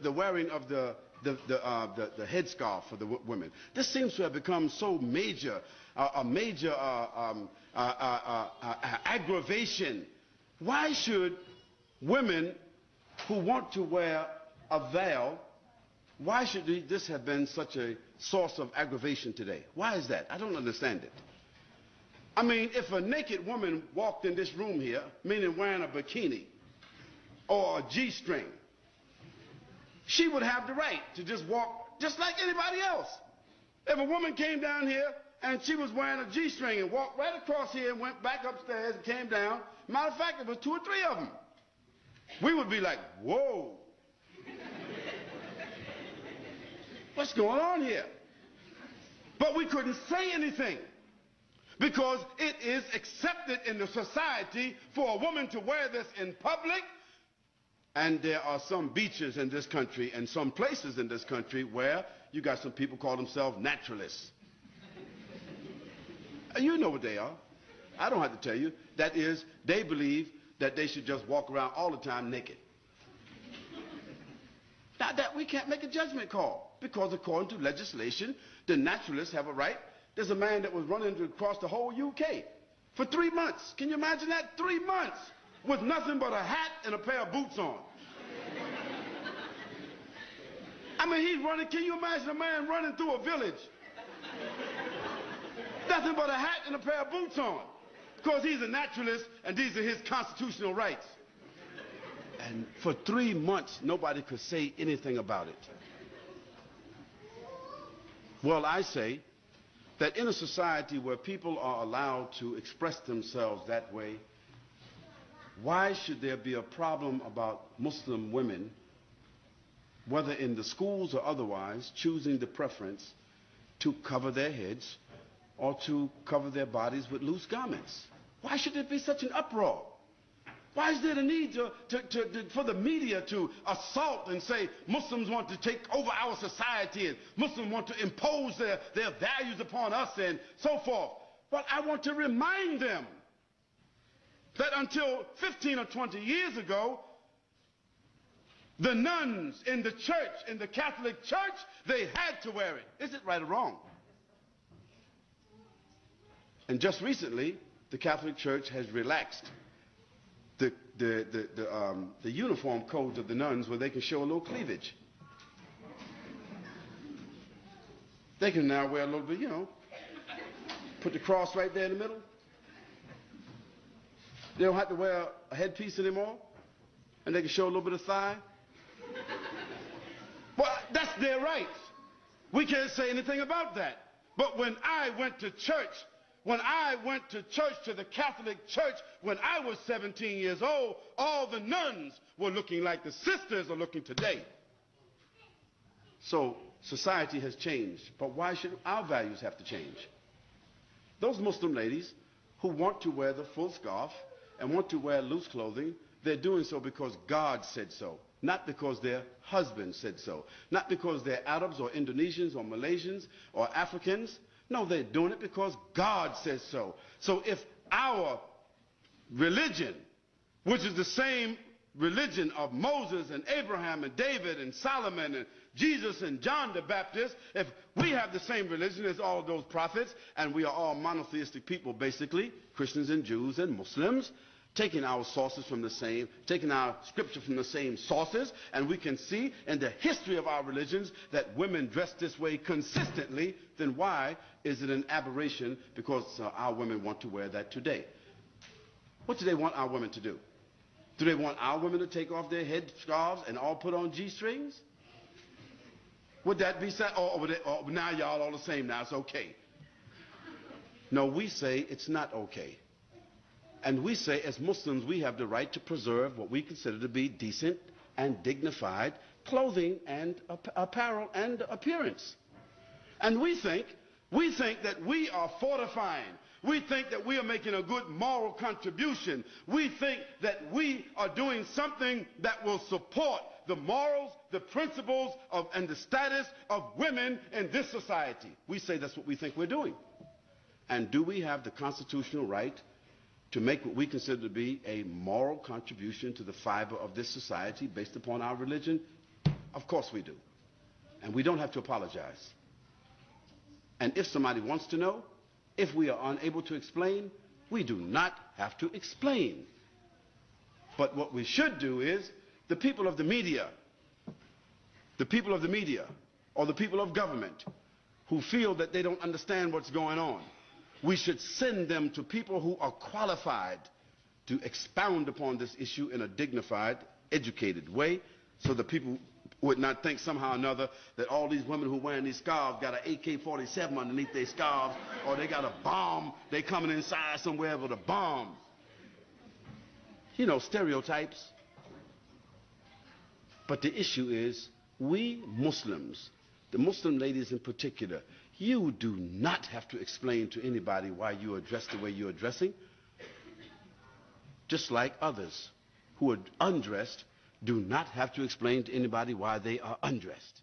the wearing of the headscarf for the women. This seems to have become so major, a major aggravation. Why should women who want to wear a veil, why should this have been such a source of aggravation today? Why is that? I don't understand it. I mean, if a naked woman walked in this room here, meaning wearing a bikini or a G-string, she would have the right to just walk just like anybody else. If a woman came down here and she was wearing a G-string and walked right across here and went back upstairs and came down, matter of fact, there was 2 or 3 of them, we would be like, whoa. What's going on here? But we couldn't say anything because it is accepted in the society for a woman to wear this in public. And there are some beaches in this country and some places in this country where you got some people call themselves naturalists. You know what they are. I don't have to tell you. That is, they believe that they should just walk around all the time naked. Now that we can't make a judgment call because according to legislation, the naturalists have a right. There's a man that was running across the whole UK for 3 months. Can you imagine that? 3 months with nothing but a hat and a pair of boots on. I mean, he's running. Can you imagine a man running through a village? Nothing but a hat and a pair of boots on. Because he's a naturalist and these are his constitutional rights. And for 3 months, nobody could say anything about it. Well, I say that in a society where people are allowed to express themselves that way, why should there be a problem about Muslim women, whether in the schools or otherwise, choosing the preference to cover their heads or to cover their bodies with loose garments? Why should there be such an uproar? Why is there the need for the media to assault and say Muslims want to take over our society and Muslims want to impose their values upon us and so forth? But I want to remind them that until 15 or 20 years ago, the nuns in the church, in the Catholic Church, they had to wear it. Is it right or wrong? And just recently, the Catholic Church has relaxed the uniform codes of the nuns where they can show a little cleavage. They can now wear a little bit, you know, put the cross right there in the middle. They don't have to wear a headpiece anymore, and they can show a little bit of thigh. Well, that's their right. We can't say anything about that. But when I went to church, to the Catholic Church, when I was 17 years old, all the nuns were looking like the sisters are looking today. So society has changed, but why should our values have to change? Those Muslim ladies who want to wear the full scarf and want to wear loose clothing, they're doing so because God said so, not because their husband said so, not because they're Arabs or Indonesians or Malaysians or Africans. No, they're doing it because God says so. So if our religion, which is the same religion of Moses and Abraham and David and Solomon and Jesus and John the Baptist, if we have the same religion as all of those prophets, and we are all monotheistic people basically, Christians and Jews and Muslims, taking our sources from the same, taking our scripture from the same sources, and we can see in the history of our religions that women dress this way consistently, then why is it an aberration because our women want to wear that today? What do they want our women to do? Do they want our women to take off their head scarves and all put on G-strings? Would that be sad? Or now y'all all the same now, it's okay. No, we say it's not okay. And we say, as Muslims, we have the right to preserve what we consider to be decent and dignified clothing and apparel and appearance. And we think that we are fortifying. We think that we are making a good moral contribution. We think that we are doing something that will support the morals, the principles and the status of women in this society. We say that's what we think we're doing. And do we have the constitutional right to make what we consider to be a moral contribution to the fiber of this society based upon our religion? Of course we do. And we don't have to apologize. And if somebody wants to know, if we are unable to explain, we do not have to explain. But what we should do is, the people of the media, or the people of government who feel that they don't understand what's going on, we should send them to people who are qualified to expound upon this issue in a dignified, educated way, so that people would not think somehow or another that all these women who are wearing these scarves got an AK-47 underneath their scarves, or they got a bomb, they coming inside somewhere with a bomb. You know, stereotypes. But the issue is, we Muslims, the Muslim ladies in particular, you do not have to explain to anybody why you are dressed the way you are dressing. Just like others who are undressed do not have to explain to anybody why they are undressed.